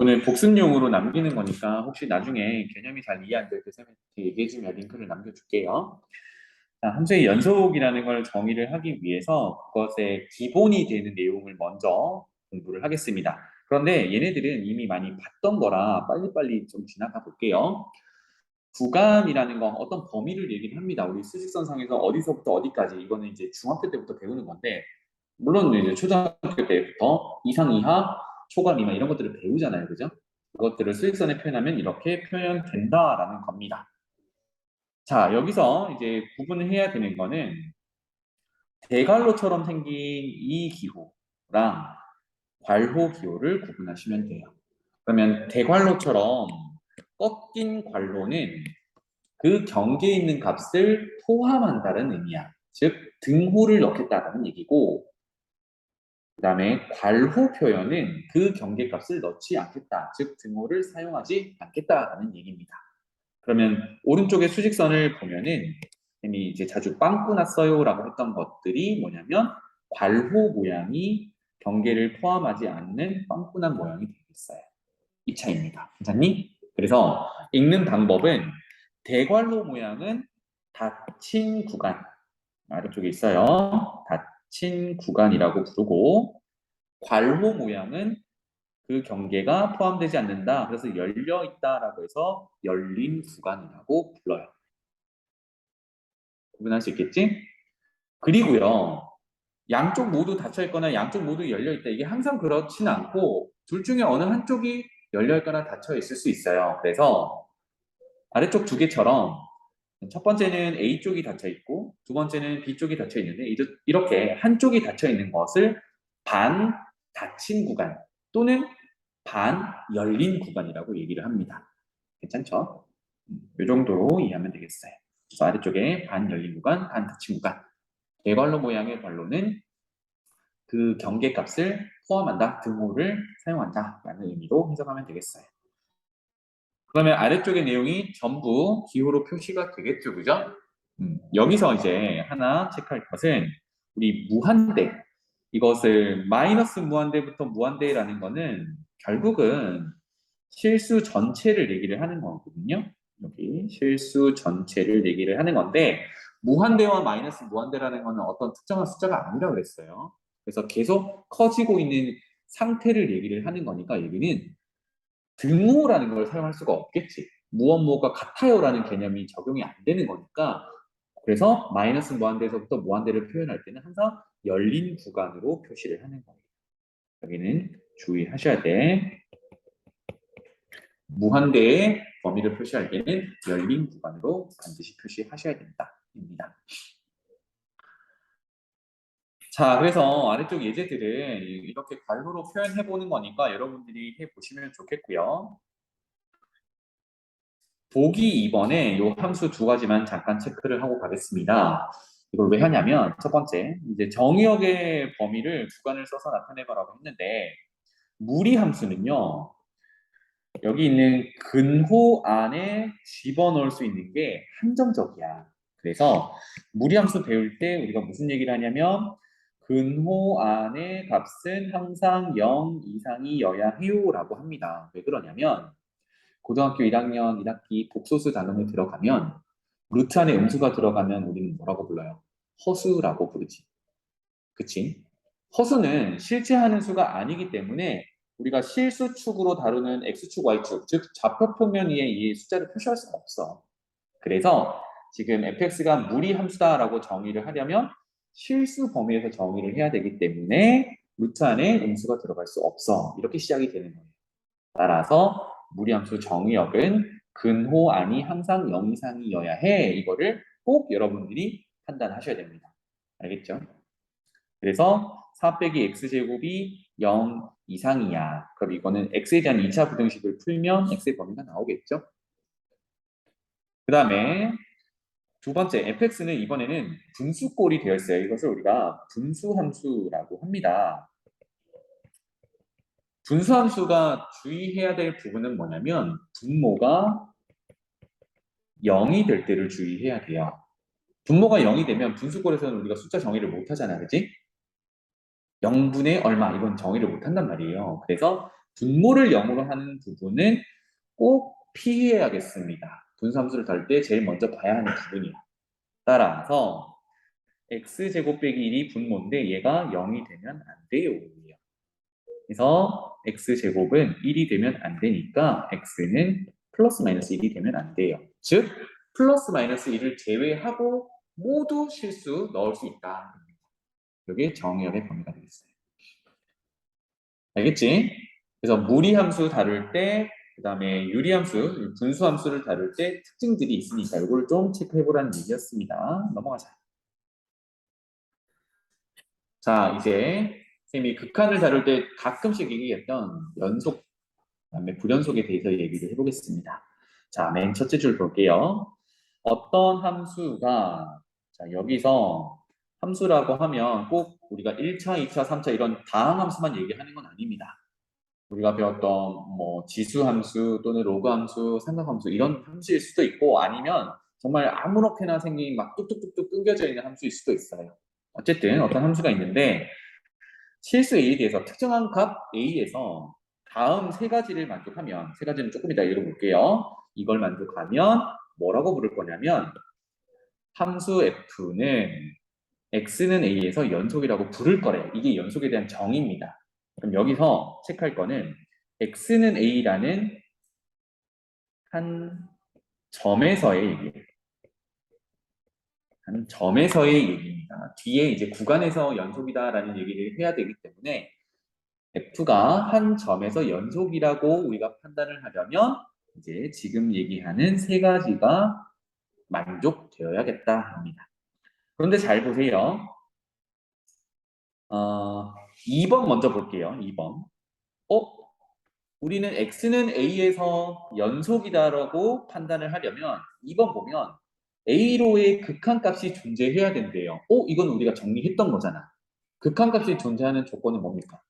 오늘 복습용으로 남기는 거니까 혹시 나중에 개념이 잘 이해 안 될 때 쌤한테 얘기해주면 링크를 남겨줄게요. 자, 함수의 연속이라는 걸 정의를 하기 위해서 그것의 기본이 되는 내용을 먼저 공부를 하겠습니다. 그런데 얘네들은 이미 많이 봤던 거라 빨리빨리 좀 지나가 볼게요. 구간이라는 건 어떤 범위를 얘기를 합니다. 우리 수직선상에서 어디서부터 어디까지, 이거는 이제 중학교 때부터 배우는 건데, 물론 이제 초등학교 때부터 이상, 이하, 초과, 미만 이런 것들을 배우잖아요. 그죠? 그것들을 수직선에 표현하면 이렇게 표현된다라는 겁니다. 자, 여기서 이제 구분을 해야 되는 거는 대괄호처럼 생긴 이 기호랑 괄호 기호를 구분하시면 돼요. 그러면 대괄호처럼 꺾인 괄호는 그 경계에 있는 값을 포함한다는 의미야. 즉, 등호를 넣겠다라는 얘기고, 그 다음에 괄호 표현은 그 경계값을 넣지 않겠다. 즉, 등호를 사용하지 않겠다라는 얘기입니다. 그러면 오른쪽에 수직선을 보면은 쌤이 이제 자주 빵꾸 났어요라고 했던 것들이 뭐냐면 괄호 모양이 경계를 포함하지 않는 빵꾸 난 모양이 되겠어요. 이 차이입니다. 괜찮니? 그래서 읽는 방법은 대괄호 모양은 닫힌 구간, 아래쪽에 있어요. 닫힌 구간이라고 부르고, 괄호 모양은 그 경계가 포함되지 않는다. 그래서 열려 있다라고 해서 열린 구간이라고 불러요. 구분할 수 있겠지? 그리고요, 양쪽 모두 닫혀 있거나 양쪽 모두 열려 있다. 이게 항상 그렇지는 않고 둘 중에 어느 한쪽이 열려 있거나 닫혀 있을 수 있어요. 그래서 아래쪽 두 개처럼 첫 번째는 A쪽이 닫혀 있고 두 번째는 B쪽이 닫혀 있는데 이렇게 한쪽이 닫혀 있는 것을 반 닫힌 구간 또는 반 열린 구간이라고 얘기를 합니다. 괜찮죠? 이 정도로 이해하면 되겠어요. 그래서 아래쪽에 반 열린 구간, 반 닫힌 구간. 대괄호 모양의 괄호는 그 경계값을 포함한다, 등호를 사용한다라는 의미로 해석하면 되겠어요. 그러면 아래쪽의 내용이 전부 기호로 표시가 되겠죠, 그죠? 여기서 이제 하나 체크할 것은 우리 무한대, 이것을 마이너스 무한대부터 무한대라는 거는 결국은 실수 전체를 얘기를 하는 거거든요. 여기 실수 전체를 얘기를 하는 건데 무한대와 마이너스 무한대라는 거는 어떤 특정한 숫자가 아니라 그랬어요. 그래서 계속 커지고 있는 상태를 얘기를 하는 거니까 여기는 등호라는 걸 사용할 수가 없겠지. 무엇무엇과 같아요라는 개념이 적용이 안 되는 거니까 그래서 마이너스 무한대에서부터 무한대를 표현할 때는 항상 열린 구간으로 표시를 하는 거예요. 여기는 주의하셔야 돼. 무한대의 범위를 표시할 때는 열린 구간으로 반드시 표시하셔야 된다.입니다. 자, 그래서 아래쪽 예제들은 이렇게 괄호로 표현해 보는 거니까 여러분들이 해 보시면 좋겠고요. 보기 2번에 이 함수 두 가지만 잠깐 체크를 하고 가겠습니다. 이걸 왜 하냐면 첫 번째, 이제 정의역의 범위를 구간을 써서 나타내보라고 했는데 무리 함수는요. 여기 있는 근호 안에 집어넣을 수 있는 게 한정적이야. 그래서 무리함수 배울 때 우리가 무슨 얘기를 하냐면 근호 안의 값은 항상 0 이상이어야 해요라고 합니다. 왜 그러냐면 고등학교 1학년 1학기 복소수 단원에 들어가면 루트 안에 음수가 들어가면 우리는 뭐라고 불러요? 허수라고 부르지. 그치? 허수는 실제 하는 수가 아니기 때문에 우리가 실수축으로 다루는 X축, Y축, 즉 좌표평면 위에 이 숫자를 표시할 수가 없어. 그래서 지금 fx가 무리 함수다라고 정의를 하려면 실수 범위에서 정의를 해야 되기 때문에 루트 안에 음수가 들어갈 수 없어. 이렇게 시작이 되는 거예요. 따라서 무리 함수 정의역은 근호 안이 항상 0 이상이어야 해. 이거를 꼭 여러분들이 판단하셔야 됩니다. 알겠죠? 그래서 4 빼기 x제곱이 0 이상이야. 그럼 이거는 x에 대한 2차 부등식을 풀면 x의 범위가 나오겠죠? 그 다음에 두 번째, fx는 이번에는 분수꼴이 되어 있어요. 이것을 우리가 분수함수라고 합니다. 분수함수가 주의해야 될 부분은 뭐냐면 분모가 0이 될 때를 주의해야 돼요. 분모가 0이 되면 분수꼴에서는 우리가 숫자 정의를 못 하잖아, 그지? 0분의 얼마 이건 정의를 못 한단 말이에요. 그래서 분모를 0으로 하는 부분은 꼭 피해야겠습니다. 분수함수를 다룰 때 제일 먼저 봐야 하는 부분이에요. 따라서 x제곱 빼기 1이 분모인데 얘가 0이 되면 안 돼요. 그래서 x제곱은 1이 되면 안 되니까 x는 플러스 마이너스 1이 되면 안 돼요. 즉 플러스 마이너스 1을 제외하고 모두 실수 넣을 수 있다. 이게 정의역의 범위가 되겠어요. 알겠지? 그래서 무리함수 다룰 때, 그 다음에 유리함수, 분수함수를 다룰 때 특징들이 있으니까 이걸 좀 체크해보라는 얘기였습니다. 넘어가자. 자, 이제 쌤이 극한을 다룰 때 가끔씩 얘기했던 연속, 그다음에 불연속에 대해서 얘기를 해보겠습니다. 자, 맨 첫째 줄 볼게요. 어떤 함수가, 자, 여기서 함수라고 하면 꼭 우리가 1차, 2차, 3차 이런 다항 함수만 얘기하는 건 아닙니다. 우리가 배웠던 뭐 지수 함수 또는 로그 함수, 삼각 함수 이런 함수일 수도 있고 아니면 정말 아무렇게나 생긴 막 뚝뚝뚝뚝 끊겨져 있는 함수일 수도 있어요. 어쨌든 어떤 함수가 있는데 실수 A에 대해서 특정한 값 A에서 다음 세 가지를 만족하면 세 가지는 조금 이따 읽어볼게요. 이걸 만족하면 뭐라고 부를 거냐면 함수 F는 X는 A에서 연속이라고 부를 거래요. 이게 연속에 대한 정의입니다. 그럼 여기서 체크할 거는 X는 A라는 한 점에서의 얘기예요. 한 점에서의 얘기입니다. 뒤에 이제 구간에서 연속이다라는 얘기를 해야 되기 때문에 F가 한 점에서 연속이라고 우리가 판단을 하려면 이제 지금 얘기하는 세 가지가 만족되어야겠다 합니다. 그런데 잘 보세요. 2번 먼저 볼게요. 2번. 우리는 X는 A에서 연속이다라고 판단을 하려면 2번 보면 A로의 극한값이 존재해야 된대요. 이건 우리가 정리했던 거잖아. 극한값이 존재하는 조건은 뭡니까?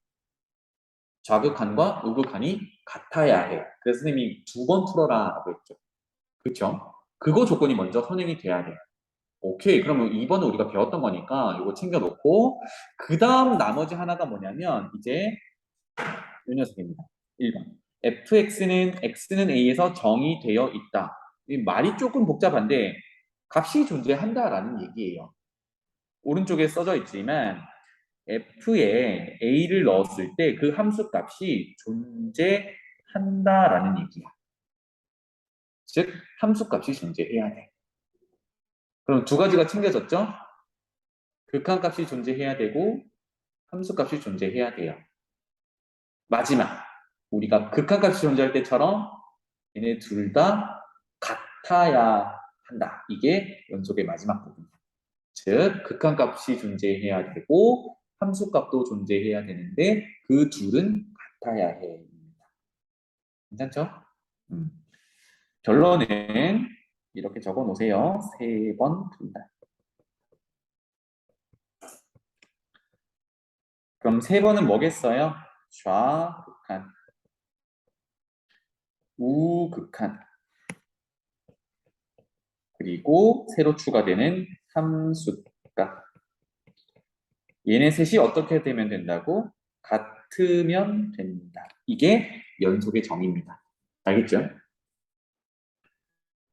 좌극한과 우극한이 같아야 해. 그래서 선생님이 2번 풀어라 라고 했죠. 그렇죠? 그거 조건이 먼저 선행이 돼야 돼. 오케이. 그러면 2번은 우리가 배웠던 거니까 이거 챙겨놓고 그 다음 나머지 하나가 뭐냐면 이제 이 녀석입니다. 1번. X는 A에서 정의되어 있다. 이 말이 조금 복잡한데 값이 존재한다라는 얘기예요. 오른쪽에 써져 있지만 F에 A를 넣었을 때 그 함수 값이 존재한다라는 얘기야. 즉 함수 값이 존재해야 돼. 그럼 두 가지가 챙겨졌죠? 극한값이 존재해야 되고 함수값이 존재해야 돼요. 마지막 우리가 극한값이 존재할 때처럼 얘네 둘 다 같아야 한다. 이게 연속의 마지막 부분이야. 즉 극한값이 존재해야 되고 함수값도 존재해야 되는데 그 둘은 같아야 해. 괜찮죠? 음. 결론은 이렇게 적어 놓으세요. 3번 푼다. 그럼 3번은 뭐겠어요? 좌극한, 우극한, 그리고 새로 추가되는 함수값. 얘네 셋이 어떻게 되면 된다고? 같으면 된다. 이게 연속의 정의입니다. 알겠죠?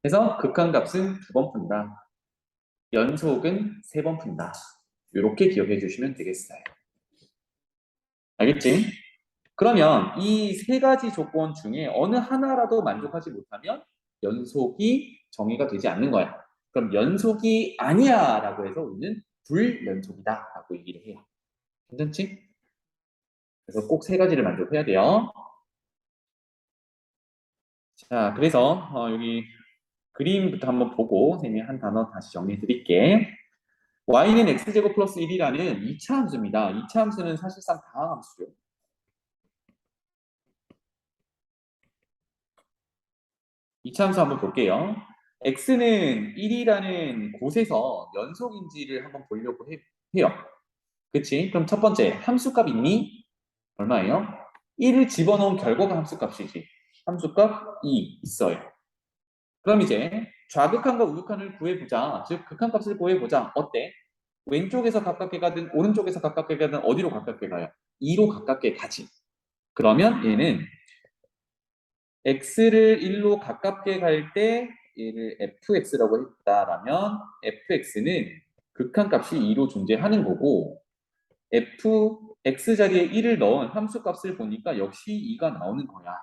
그래서 극한값은 2번 푼다. 연속은 3번 푼다. 이렇게 기억해 주시면 되겠어요. 알겠지? 그러면 이 세 가지 조건 중에 어느 하나라도 만족하지 못하면 연속이 정의가 되지 않는 거야. 그럼 연속이 아니야 라고 해서 우리는 불연속이다 라고 얘기를 해요. 괜찮지? 그래서 꼭 세 가지를 만족해야 돼요. 자, 그래서 여기 그림부터 한번 보고 선생님이 한 단어 다시 정리해 드릴게. y는 x제곱 플러스 1이라는 2차 함수입니다. 2차 함수는 사실상 다항 함수죠. 2차 함수 한번 볼게요. x는 1이라는 곳에서 연속인지를 한번 보려고 해요. 그치? 그럼 첫 번째, 함수값 있니? 얼마예요? 1을 집어넣은 결과가 함수값이지. 함수값 2 있어요. 그럼 이제 좌극한과 우극한을 구해보자. 즉 극한값을 구해보자. 어때? 왼쪽에서 가깝게 가든 오른쪽에서 가깝게 가든 어디로 가깝게 가요? 2로 가깝게 가지. 그러면 얘는 x를 1로 가깝게 갈 때 얘를 fx라고 했다라면 fx는 극한값이 2로 존재하는 거고 x 자리에 1을 넣은 함수값을 보니까 역시 2가 나오는 거야.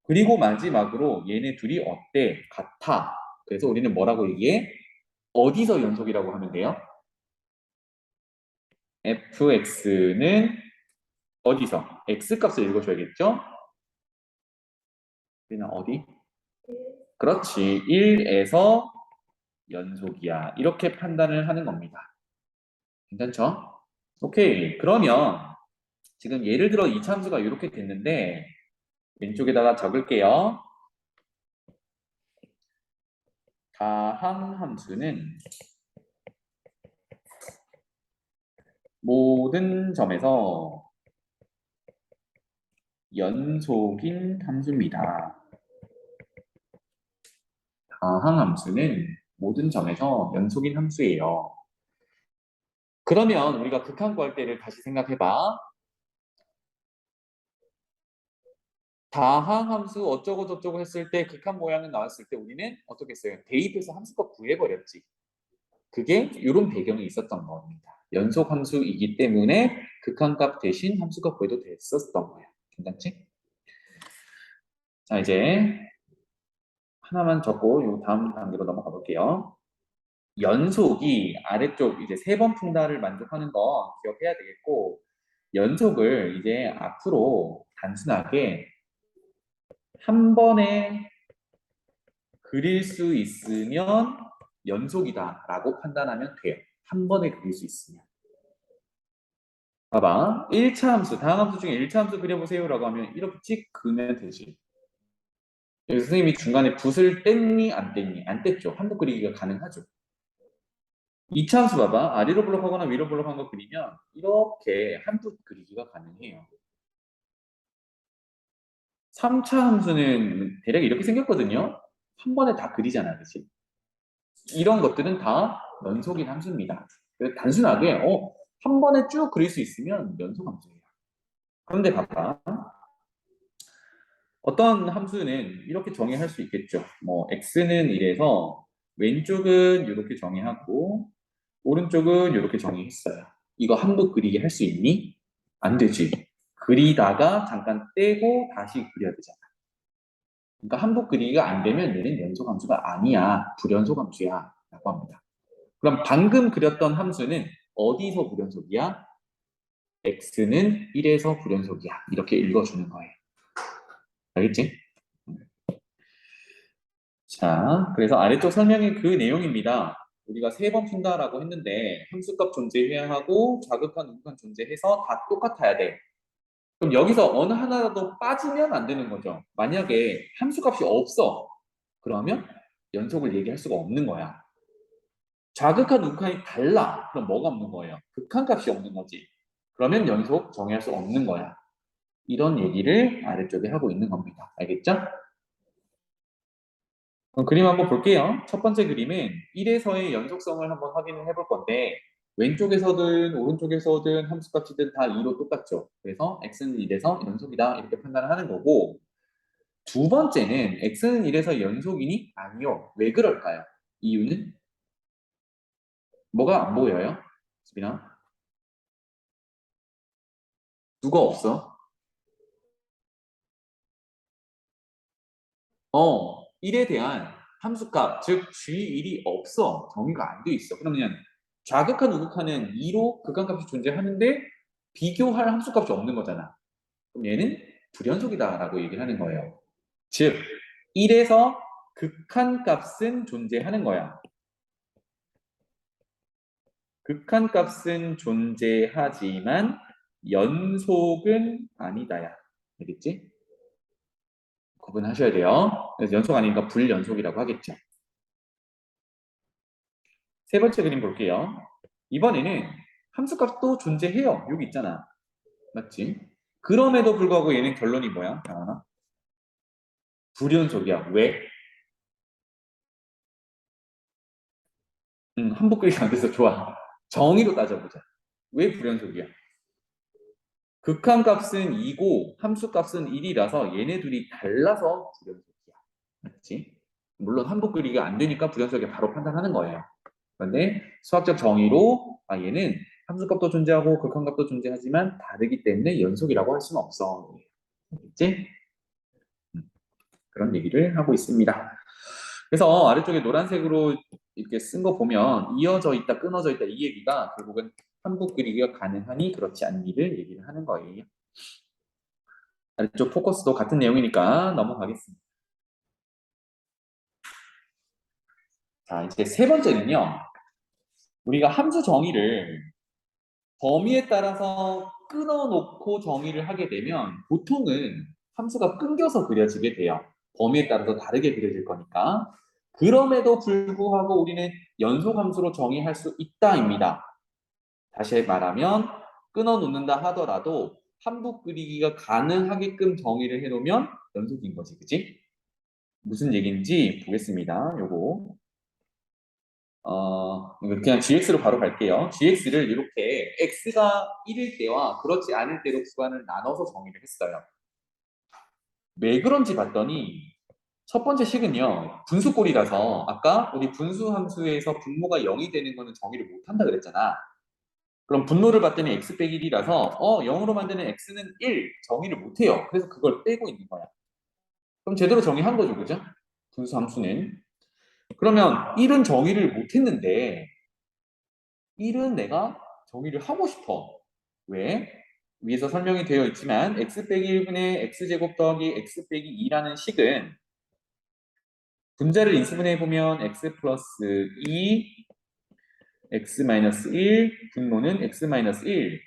그리고 마지막으로 얘네 둘이 어때? 같아. 그래서 우리는 뭐라고 얘기해? 어디서 연속이라고 하면 돼요? fx는 어디서? x값을 읽어줘야겠죠? 우리는 어디? 그렇지. 1에서 연속이야. 이렇게 판단을 하는 겁니다. 괜찮죠? 오케이. 그러면 지금 예를 들어 이 참수가 이렇게 됐는데 왼쪽에다가 적을게요. 다항함수는 모든 점에서 연속인 함수입니다. 다항함수는 모든 점에서 연속인 함수예요. 그러면 우리가 극한 구할 때를 다시 생각해봐. 다항함수 어쩌고 저쩌고 했을 때 극한 모양이 나왔을 때 우리는 어떻게 했어요? 대입해서 함수값 구해버렸지. 그게 이런 배경이 있었던 겁니다. 연속함수이기 때문에 극한값 대신 함수값 구해도 됐었던 거예요. 괜찮지? 자, 이제 하나만 적고 요 다음 단계로 넘어가 볼게요. 연속이 아래쪽 이제 세 번 풍다를 만족하는 거 기억해야 되겠고, 연속을 이제 앞으로 단순하게 한 번에 그릴 수 있으면 연속이다라고 판단하면 돼요. 한 번에 그릴 수 있으면. 봐봐. 1차 함수, 다음 함수 중에 1차 함수 그려보세요라고 하면 이렇게 찍 그으면 되지. 여기 선생님이 중간에 붓을 뗐니 안 뗐니? 안 뗐죠. 한복 그리기가 가능하죠. 2차 함수 봐봐. 아래로 블록하거나 위로 블록한 거 그리면 이렇게 한붓 그리기가 가능해요. 3차 함수는 대략 이렇게 생겼거든요. 한 번에 다 그리잖아, 그치? 이런 것들은 다 연속인 함수입니다. 그래서 단순하게 한 번에 쭉 그릴 수 있으면 연속 함수예요. 그런데 봐봐. 어떤 함수는 이렇게 정의할 수 있겠죠. 뭐 x는 이래서 왼쪽은 이렇게 정의하고 오른쪽은 이렇게 정의했어요. 이거 한복 그리기 할 수 있니? 안 되지. 그리다가 잠깐 떼고 다시 그려야 되잖아. 그러니까 한복 그리기가 안 되면 얘는 연속 함수가 아니야. 불연속 함수야. 라고 합니다. 그럼 방금 그렸던 함수는 어디서 불연속이야? x는 1에서 불연속이야. 이렇게 읽어주는 거예요. 알겠지? 자, 그래서 아래쪽 설명이 그 내용입니다. 우리가 세 번 푼다라고 했는데 함수값 존재해야 하고 자극한 우극한 존재해서 다 똑같아야 돼. 그럼 여기서 어느 하나라도 빠지면 안 되는 거죠. 만약에 함수값이 없어. 그러면 연속을 얘기할 수가 없는 거야. 자극한 우극한이 달라. 그럼 뭐가 없는 거예요? 극한값이 없는 거지. 그러면 연속 정의할 수 없는 거야. 이런 얘기를 아래쪽에 하고 있는 겁니다. 알겠죠? 그럼 그림 한번 볼게요. 첫 번째 그림은 1에서의 연속성을 한번 확인을 해볼 건데 왼쪽에서든 오른쪽에서든 함수값이든 다 2로 똑같죠. 그래서 x는 1에서 연속이다 이렇게 판단을 하는 거고 두 번째는 x는 1에서 연속이니? 아니요. 왜 그럴까요? 이유는 뭐가 안 보여요? 수빈아? 누가 없어? 1에 대한 함수값, 즉 g1이 없어. 정의가 안 돼 있어. 그러면 좌극한 우극한은 2로 극한값이 존재하는데 비교할 함수값이 없는 거잖아. 그럼 얘는 불연속이다라고 얘기를 하는 거예요. 즉 1에서 극한값은 존재하는 거야. 극한값은 존재하지만 연속은 아니다야. 알겠지? 구분하셔야 돼요. 그래서 연속 아니니까 불연속이라고 하겠죠. 세 번째 그림 볼게요. 이번에는 함수값도 존재해요. 여기 있잖아. 맞지? 그럼에도 불구하고 얘는 결론이 뭐야? 나와나? 불연속이야. 왜? 한복 그리기 안 돼서 좋아. 정의로 따져보자. 왜 불연속이야? 극한값은 2고 함수값은 1이라서 얘네 둘이 달라서 불연속이야. 맞지? 물론 한복 그리기가 안 되니까 불연속에 바로 판단하는 거예요. 그런데 수학적 정의로 얘는 함수값도 존재하고 극한값도 존재하지만 다르기 때문에 연속이라고 할 수는 없어. 알겠지? 그런 얘기를 하고 있습니다. 그래서 아래쪽에 노란색으로 이렇게 쓴 거 보면 이어져 있다, 끊어져 있다 이 얘기가 결국은 한복 그리기가 가능하니 그렇지 않니를 얘기를 하는 거예요. 아래쪽 포커스도 같은 내용이니까 넘어가겠습니다. 자, 이제 세 번째는요. 우리가 함수 정의를 범위에 따라서 끊어놓고 정의를 하게 되면 보통은 함수가 끊겨서 그려지게 돼요. 범위에 따라서 다르게 그려질 거니까. 그럼에도 불구하고 우리는 연속함수로 정의할 수 있다입니다. 다시 말하면 끊어놓는다 하더라도 함수 그리기가 가능하게끔 정의를 해놓으면 연속인 거지, 그치? 무슨 얘기인지 보겠습니다. 요거. 이거 그냥 gx로 바로 갈게요. gx를 이렇게 x가 1일 때와 그렇지 않을 때로 구간을 나눠서 정의를 했어요. 왜 그런지 봤더니 첫 번째 식은요. 분수꼴이라서 아까 우리 분수 함수에서 분모가 0이 되는 거는 정의를 못한다 그랬잖아. 그럼 분모를 봤더니 x 빼기 1이라서 0으로 만드는 x는 1 정의를 못해요. 그래서 그걸 빼고 있는 거야. 그럼 제대로 정의한 거죠, 그죠? 분수 함수는. 그러면 1은 정의를 못했는데 1은 내가 정의를 하고 싶어. 왜? 위에서 설명이 되어 있지만 x 빼기 1분의 x제곱 더하기 x 빼기 2라는 식은 분자를 인수분해 보면 x 플러스 2, x 마이너스 1, 분모는 x 마이너스 1.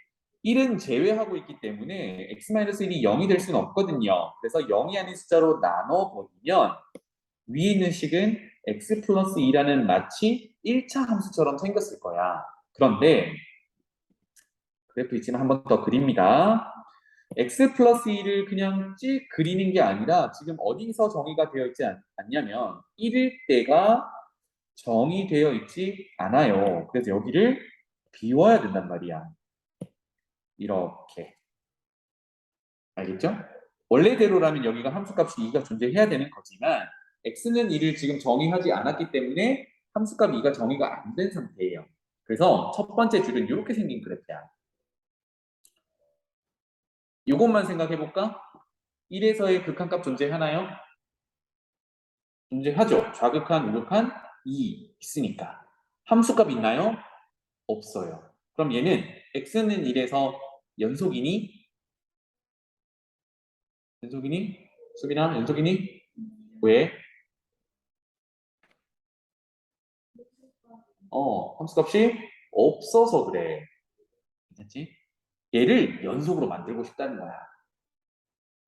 1은 제외하고 있기 때문에 x 마이너스 1이 0이 될 수는 없거든요. 그래서 0이 아닌 숫자로 나눠버리면 위에 있는 식은 x 플러스 2라는 마치 1차 함수처럼 생겼을 거야. 그런데 그래프 있지만 한 번 더 그립니다. x 플러스 2를 그냥 찍 그리는 게 아니라 지금 어디서 정의가 되어 있지 않냐면 1일 때가 정의되어 있지 않아요. 그래서 여기를 비워야 된단 말이야. 이렇게. 알겠죠? 원래대로라면 여기가 함수값이 2가 존재해야 되는 거지만 x는 2를 지금 정의하지 않았기 때문에 함수값 2가 정의가 안 된 상태예요. 그래서 첫 번째 줄은 이렇게 생긴 그래프야. 이것만 생각해 볼까? 1에서의 극한값 존재하나요? 존재하죠. 좌극한, 우극한 2 있으니까. 함수값 있나요? 없어요. 그럼 얘는 x는 1에서 연속이니? 연속이니? 수빈아, 연속이니? 왜? 함수값이 없어서 그래. 괜찮지? 얘를 연속으로 만들고 싶다는 거야.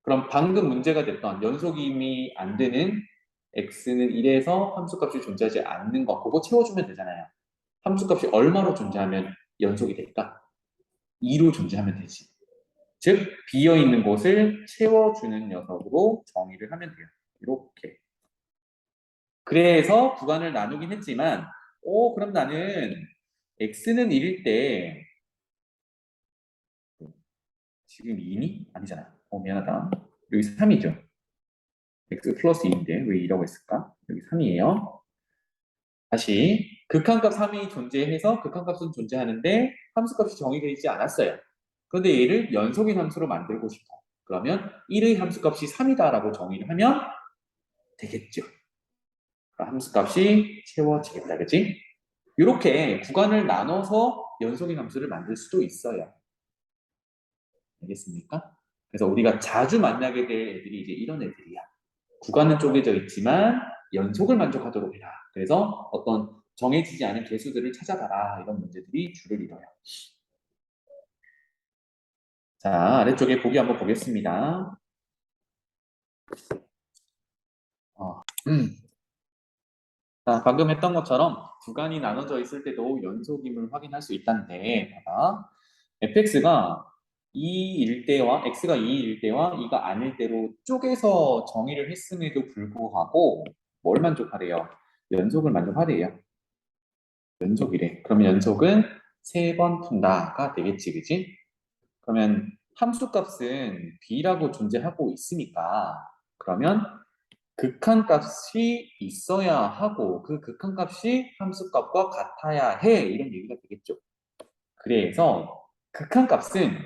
그럼 방금 문제가 됐던 연속임이 안 되는 x는 1에서 함수값이 존재하지 않는 거 그거 채워주면 되잖아요. 함수값이 얼마로 존재하면 연속이 될까? 2로 존재하면 되지. 즉 비어있는 곳을 채워주는 녀석으로 정의를 하면 돼요. 이렇게. 그래서 구간을 나누긴 했지만 그럼 나는 x는 1일 때 지금 2니? 아니잖아. 미안하다. 여기 3이죠. x 플러스 2인데 왜 2라고 했을까? 여기 3이에요. 다시 극한값 3이 존재해서 극한값은 존재하는데 함수값이 정의되어 있지 않았어요. 그런데 얘를 연속인 함수로 만들고 싶어. 그러면 1의 함수값이 3이다라고 정의를 하면 되겠죠. 함수값이 채워지겠다. 그치? 이렇게 구간을 나눠서 연속인 함수를 만들 수도 있어요. 알겠습니까? 그래서 우리가 자주 만나게 될 애들이 이제 이런 애들이야. 구간은 쪼개져 있지만 연속을 만족하도록 해라. 그래서 어떤 정해지지 않은 개수들을 찾아봐라. 이런 문제들이 주를 이뤄요. 자, 아래쪽에 보기 한번 보겠습니다. 자, 방금 했던 것처럼 구간이 나눠져 있을 때도 연속임을 확인할 수 있다는데, 봐봐. fx가 2일 때와 x가 2일 때와 2가 아닐 때로 쪼개서 정의를 했음에도 불구하고 뭘 만족하래요? 연속을 만족하래요. 연속이래. 그러면 연속은 3번 푼다가 되겠지, 그지? 그러면 함수값은 b라고 존재하고 있으니까 그러면 극한값이 있어야 하고 그 극한값이 함수값과 같아야 해 이런 얘기가 되겠죠. 그래서 극한값은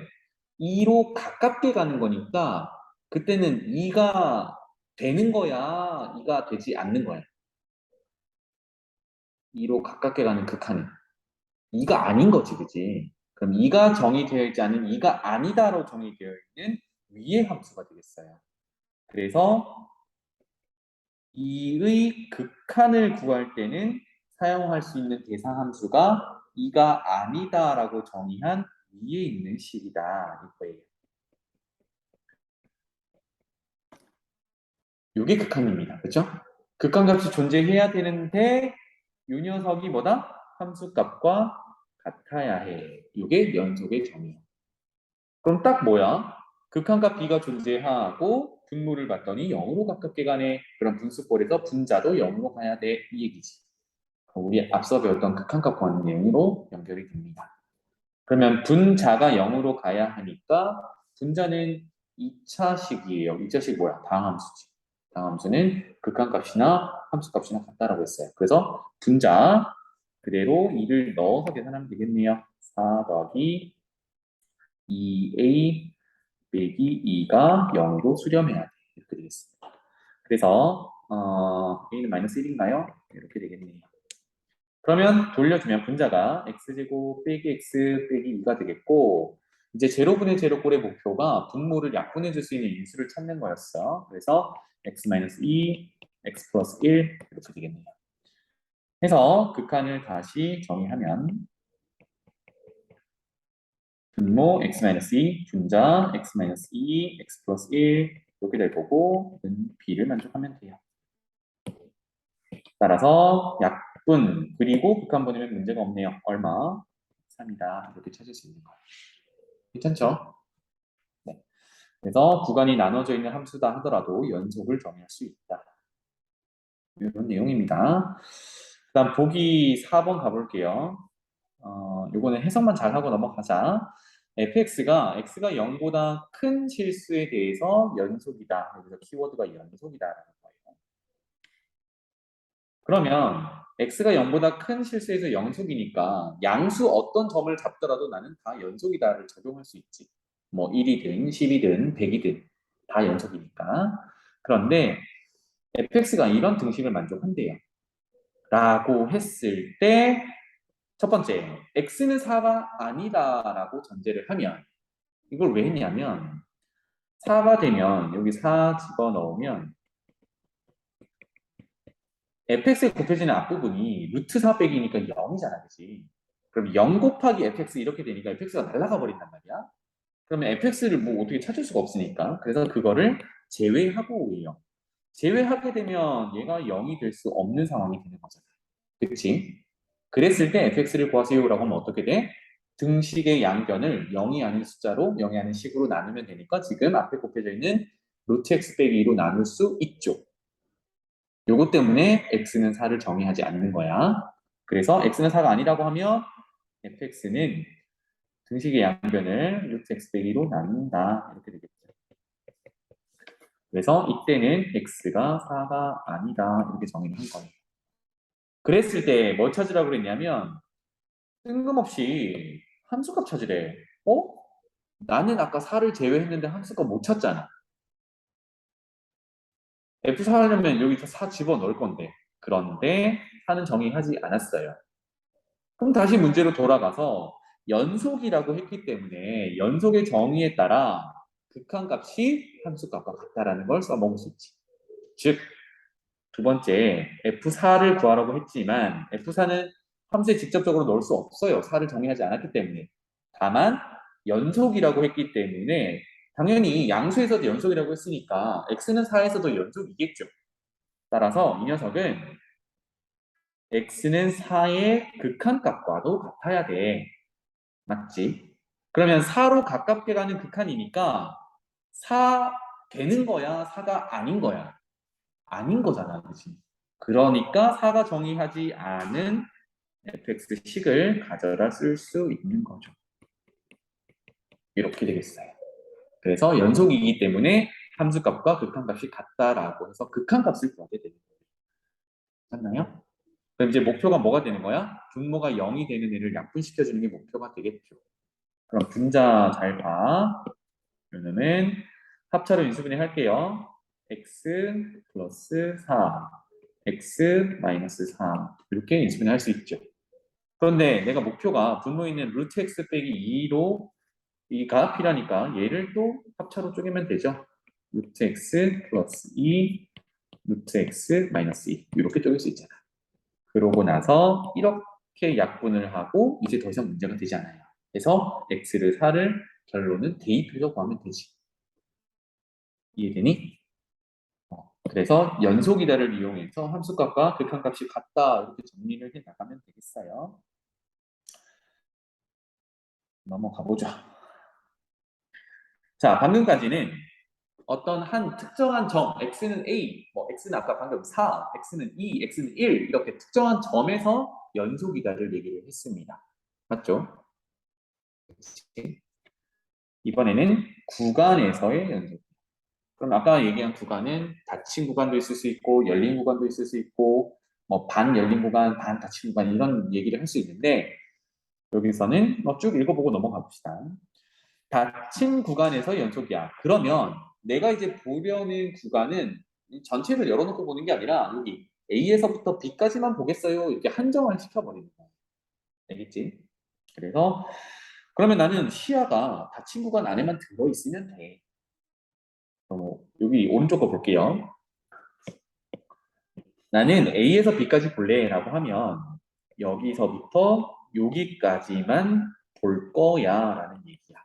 2로 가깝게 가는 거니까 그때는 2가 되는 거야, 2가 되지 않는 거야. 2로 가깝게 가는 극한은 2가 아닌 거지, 그지? 그럼 2가 정의되어 있지 않은 2가 아니다로 정의되어 있는 위의 함수가 되겠어요. 그래서 2의 극한을 구할 때는 사용할 수 있는 대상 함수가 2가 아니다라고 정의한 위에 있는 식이다 이거예요. 이게 극한입니다. 그렇죠? 극한값이 존재해야 되는데 이 녀석이 뭐다? 함수값과 같아야 해. 이게 연속의 정의야. 그럼 딱 뭐야? 극한값 b가 존재하고 분모를 봤더니 0으로 가깝게 가네. 그럼 분수꼴에서 분자도 0으로 가야 돼. 이 얘기지. 우리 앞서 배웠던 극한값 구하는 내용으로 연결이 됩니다. 그러면 분자가 0으로 가야 하니까 분자는 2차식이에요. 2차식 뭐야? 다항함수지. 다항함수는 극한값이나 함수값이나 같다라고 했어요. 그래서 분자 그대로 2를 넣어서 계산하면 되겠네요. 4 더하기 2a 빼기 2가 0으로 수렴해야 돼. 이렇게 되겠습니다. 그래서 a는 마이너스 1인가요? 이렇게 되겠네요. 그러면 돌려주면 분자가 x제곱 빼기 x 빼기 2가 되겠고 이제 제로분의 제로꼴의 목표가 분모를 약분해 줄 수 있는 인수를 찾는 거였어. 그래서 x-2, x 플러스 1 이렇게 되겠네요. 해서 극한을 다시 정의하면 분모 x-2, 분자 x-2, x 플러스 1 이렇게 될 거고 b를 만족하면 돼요. 따라서 약분 그리고 극한 보내면 문제가 없네요. 얼마? 3이다. 이렇게 찾을 수 있는 거예요. 괜찮죠? 네. 그래서 구간이 나눠져 있는 함수다 하더라도 연속을 정의할 수 있다. 이런 내용입니다. 그 다음 보기 4번 가볼게요. 요거는 해석만 잘하고 넘어가자. fx가 x가 0보다 큰 실수에 대해서 연속이다. 여기서 키워드가 연속이다라는 거예요. 그러면 x가 0보다 큰 실수에서 연속이니까 양수 어떤 점을 잡더라도 나는 다 연속이다를 적용할 수 있지. 뭐 1이든 10이든 100이든 다 연속이니까. 그런데 fx가 이런 등식을 만족한대요. 라고 했을 때 첫 번째, x는 4가 아니다라고 전제를 하면 이걸 왜 했냐면 4가 되면 여기 4 집어넣으면 fx에 곱해지는 앞부분이 루트 4 빼기니까 0이잖아, 그치? 그럼 0 곱하기 fx 이렇게 되니까 fx가 날아가 버린단 말이야. 그러면 fx를 뭐 어떻게 찾을 수가 없으니까. 그래서 그거를 제외하고 해요. 제외하게 되면 얘가 0이 될 수 없는 상황이 되는 거잖아. 그치? 그랬을 때 fx를 구하세요라고 하면 어떻게 돼? 등식의 양변을 0이 아닌 숫자로 0이 아닌 식으로 나누면 되니까 지금 앞에 곱해져 있는 루트 x 빼기 2로 나눌 수 있죠. 요것 때문에 x는 4를 정의하지 않는 거야. 그래서 x는 4가 아니라고 하면 fx는 등식의 양변을 루트 x 빼기 2로 나눈다. 이렇게 되겠죠. 그래서 이때는 x가 4가 아니다. 이렇게 정의를 한 거예요. 그랬을 때 뭘 찾으라고 그랬냐면 뜬금없이 함수값 찾으래. 나는 아까 4를 제외했는데 함수값 못 찾잖아. F4 하려면 여기서 4 집어넣을 건데. 그런데 4는 정의하지 않았어요. 그럼 다시 문제로 돌아가서 연속이라고 했기 때문에 연속의 정의에 따라 극한값이 함수값과 같다라는 걸 써먹을 수 있지. 즉, 두 번째 F4를 구하라고 했지만 F4는 함수에 직접적으로 넣을 수 없어요. 4를 정의하지 않았기 때문에. 다만 연속이라고 했기 때문에 당연히 양수에서도 연속이라고 했으니까 x는 4에서도 연속이겠죠. 따라서 이 녀석은 x는 4의 극한값과도 같아야 돼. 맞지? 그러면 4로 가깝게 가는 극한이니까 4 되는 거야? 4가 아닌 거야? 아닌 거잖아. 그치? 그러니까 4가 정의하지 않은 fx식을 가져다 쓸 수 있는 거죠. 이렇게 되겠어요. 그래서 연속이기 때문에 함수값과 극한값이 같다라고 해서 극한값을 구하게 되는 거예요. 맞나요? 그럼 이제 목표가 뭐가 되는 거야? 분모가 0이 되는 애를 약분시켜주는 게 목표가 되겠죠. 그럼 분자 잘 봐. 그러면은 합차로 인수분해 할게요. x 플러스 4, x 마이너스 4 이렇게 인수분해 할 수 있죠. 그런데 내가 목표가 분모에 있는 루트 x 빼기 2로 이가 필요하니까 얘를 또 합차로 쪼개면 되죠. 루트 x 플러스 2, 루트 x 마이너스 2 이렇게 쪼갤 수 있잖아. 그러고 나서 이렇게 약분을 하고 이제 더 이상 문제가 되지 않아요. 그래서 x를 4를 결론은 대입해서 구하면 되지. 이해되니? 그래서 연속이다를 이용해서 함수값과 극한값이 같다 이렇게 정리를 해 나가면 되겠어요. 넘어가 보죠. 자, 방금까지는 어떤 한 특정한 점, x는 a, 뭐 x는 아까 방금 4, x는 2, x는 1 이렇게 특정한 점에서 연속이다를 얘기를 했습니다. 맞죠? 이번에는 구간에서의 연속. 그럼 아까 얘기한 구간은 닫힌 구간도 있을 수 있고 열린 구간도 있을 수 있고 뭐 반 열린 구간, 반 닫힌 구간 이런 얘기를 할 수 있는데 여기서는 쭉 읽어보고 넘어가 봅시다. 닫힌 구간에서 연속이야. 그러면 내가 이제 보려는 구간은 전체를 열어놓고 보는 게 아니라 여기 A에서부터 B까지만 보겠어요. 이렇게 한정을 시켜버리는 거야. 알겠지? 그래서 그러면 나는 시야가 닫힌 구간 안에만 들어있으면 돼. 여기 오른쪽 거 볼게요. 나는 A에서 B까지 볼래 라고 하면 여기서부터 여기까지만 볼 거야 라는 얘기야.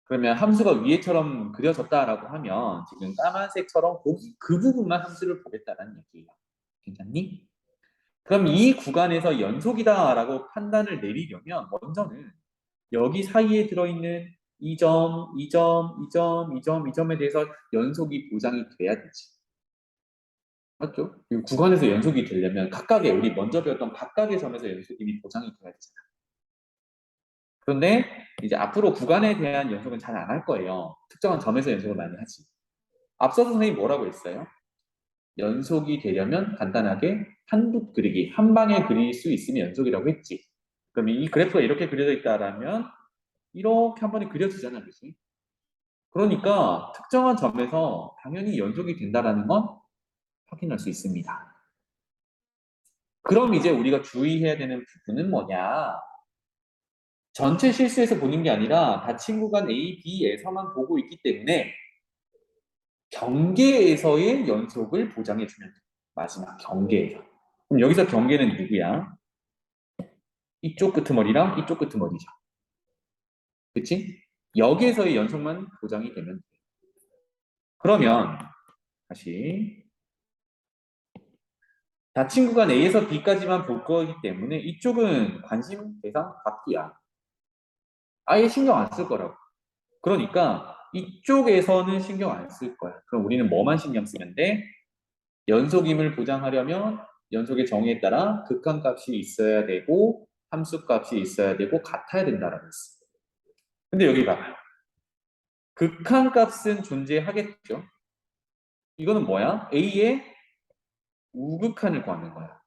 그러면 함수가 위에처럼 그려졌다라고 하면 지금 까만색처럼 그 부분만 함수를 보겠다는 얘기예요. 괜찮니? 그럼 이 구간에서 연속이다라고 판단을 내리려면 먼저는 여기 사이에 들어있는 이 점, 이 점, 이 점, 이 점, 이 점에 대해서 연속이 보장이 돼야 되지. 맞죠? 이 구간에서 연속이 되려면 각각의 우리 먼저 배웠던 각각의 점에서 연속이 보장이 돼야 되잖아. 그런데 이제 앞으로 구간에 대한 연속은 잘 안 할 거예요. 특정한 점에서 연속을 많이 하지. 앞서서 선생님이 뭐라고 했어요? 연속이 되려면 간단하게 한붓 그리기, 한 방에 그릴 수 있으면 연속이라고 했지. 그럼 이 그래프가 이렇게 그려져 있다라면 이렇게 한 번에 그려지잖아, 그치? 그러니까 특정한 점에서 당연히 연속이 된다라는 건 확인할 수 있습니다. 그럼 이제 우리가 주의해야 되는 부분은 뭐냐? 전체 실수에서 보는 게 아니라 닫힌 구간 A, B에서만 보고 있기 때문에 경계에서의 연속을 보장해주면 돼. 마지막 경계에서. 그럼 여기서 경계는 누구야? 이쪽 끄트머리랑 이쪽 끄트머리죠. 그치? 여기에서의 연속만 보장이 되면 돼. 그러면 다시 닫힌 구간 A에서 B까지만 볼 거기 때문에 이쪽은 관심 대상 밖이야. 아예 신경 안 쓸 거라고. 그러니까 이쪽에서는 신경 안 쓸 거야. 그럼 우리는 뭐만 신경 쓰면 돼? 연속임을 보장하려면 연속의 정의에 따라 극한값이 있어야 되고 함수값이 있어야 되고 같아야 된다라고 했어. 근데 여기 봐봐요. 극한값은 존재하겠죠. 이거는 뭐야? A의 우극한을 구하는 거야.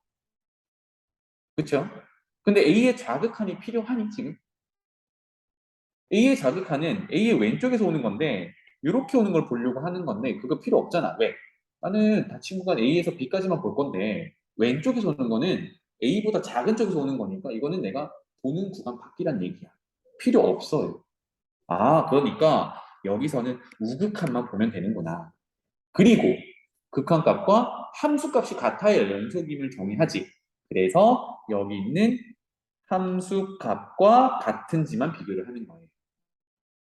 그쵸? 근데 A의 좌극한이 필요하니 지금? A의 좌극한은 A의 왼쪽에서 오는 건데 이렇게 오는 걸 보려고 하는 건데 그거 필요 없잖아. 왜? 나는 닫힌 구간 A에서 B까지만 볼 건데 왼쪽에서 오는 거는 A보다 작은 쪽에서 오는 거니까 이거는 내가 보는 구간 밖이란 얘기야. 필요 없어요. 아, 그러니까 여기서는 우극한만 보면 되는구나. 그리고 극한값과 함수값이 같아야 연속임을 정의하지. 그래서 여기 있는 함수값과 같은지만 비교를 하는 거예요.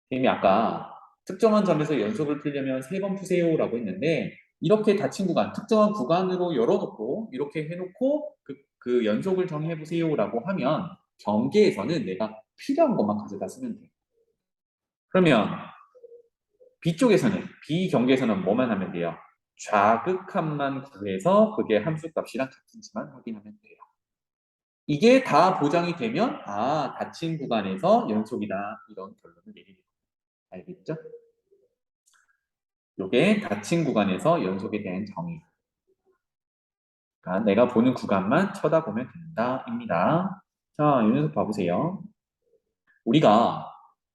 선생님이 아까 특정한 점에서 연속을 풀려면 3번 푸세요라고 했는데 이렇게 닫힌 구간, 특정한 구간으로 열어놓고 이렇게 해놓고 그 연속을 정의해보세요라고 하면 경계에서는 내가 필요한 것만 가져다 쓰면 돼. 그러면 B쪽에서는, B경계에서는 뭐만 하면 돼요? 좌극한만 구해서 그게 함수값이랑 같은지만 확인하면 돼요. 이게 다 보장이 되면 닫힌 구간에서 연속이다 이런 결론을 내리는 거예요. 알겠죠? 이게 닫힌 구간에서 연속에 대한 정의. 그러니까 내가 보는 구간만 쳐다보면 된다입니다. 자, 이 녀석 봐보세요. 우리가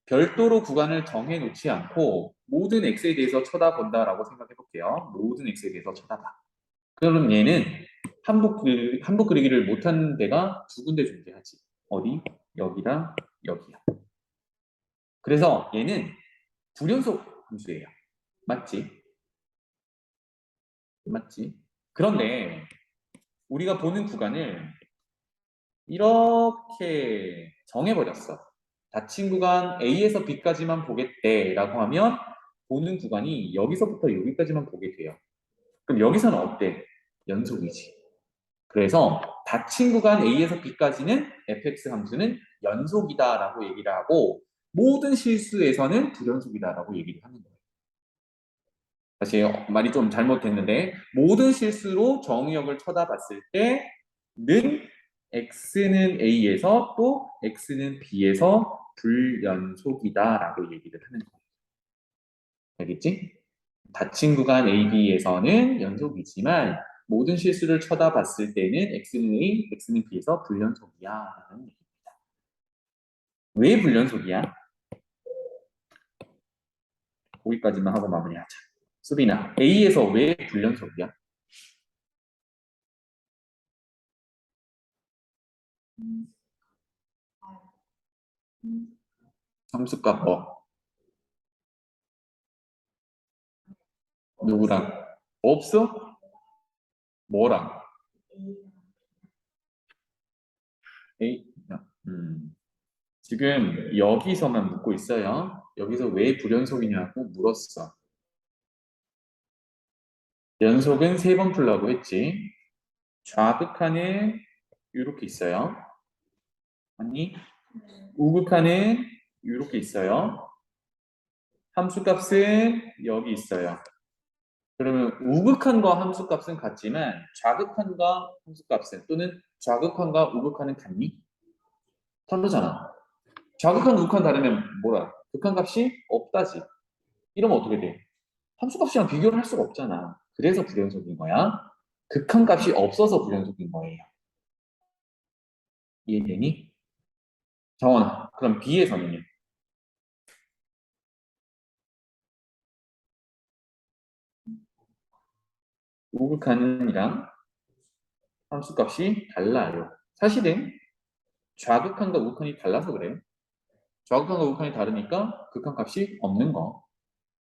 별도로 구간을 정해 놓지 않고 모든 x에 대해서 쳐다본다라고 생각해 볼게요. 모든 x에 대해서 쳐다봐. 그럼 얘는 한복 그리기를 못하는 데가 두 군데 존재하지. 어디? 여기랑 여기야. 그래서 얘는 불연속 함수예요. 맞지? 맞지? 그런데 우리가 보는 구간을 이렇게 정해버렸어. 닫힌 구간 A에서 B까지만 보겠대라고 하면 보는 구간이 여기서부터 여기까지만 보게 돼요. 그럼 여기서는 어때? 연속이지. 그래서 닫힌 구간 A에서 B까지는 fx 함수는 연속이다라고 얘기를 하고 모든 실수에서는 불연속이다라고 얘기를 하는 거예요. 다시 말이 좀 잘못됐는데 모든 실수로 정의역을 쳐다봤을 때는 x는 a에서 또 x는 b에서 불연속이다라고 얘기를 하는 거예요. 알겠지? 닫힌 구간 AB에서는 연속이지만 모든 실수를 쳐다봤을 때는 x는 a, x는 b에서 불연속이야 라는 얘기입니다. 왜 불연속이야? 거기까지만 하고 마무리하자. 수빈아, A에서 왜 불연속이야? 함수값 뭐? 누구랑? 없어? 뭐랑? A? 지금 여기서만 묻고 있어요. 여기서 왜 불연속이냐고 물었어. 연속은 세 번 풀라고 했지. 좌극한은 이렇게 있어요. 아니, 우극한은 이렇게 있어요. 함수값은 여기 있어요. 그러면 우극한과 함수값은 같지만 좌극한과 함수값은 또는 좌극한과 우극한은 같니? 다르잖아. 좌극한, 우극한 다르면 뭐라? 극한값이 없다지. 이러면 어떻게 돼? 함수값이랑 비교를 할 수가 없잖아. 그래서 불연속인 거야. 극한값이 없어서 불연속인 거예요. 이해되니? 정원아, 그럼 B에서는요? 우극한이랑 함수값이 달라요. 사실은 좌극한과 우극한이 달라서 그래요. 좌극한과 우극한이 다르니까 극한값이 없는 거.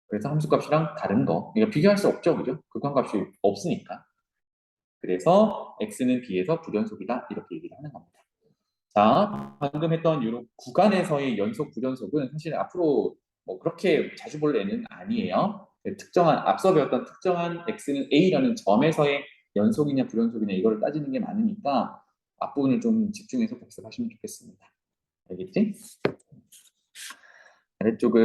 그래서 함수값이랑 다른 거. 이거 비교할 수 없죠, 그죠? 극한값이 없으니까. 그래서 x는 b에서 불연속이다 이렇게 얘기를 하는 겁니다. 자, 방금 했던 이 구간에서의 연속 불연속은 사실 앞으로 뭐 그렇게 자주 볼 애는 아니에요. 특정한 앞서 배웠던 특정한 x는 a라는 점에서의 연속이냐 불연속이냐 이걸 따지는 게 많으니까 앞부분을 좀 집중해서 복습하시면 좋겠습니다. 알겠지? 아래쪽을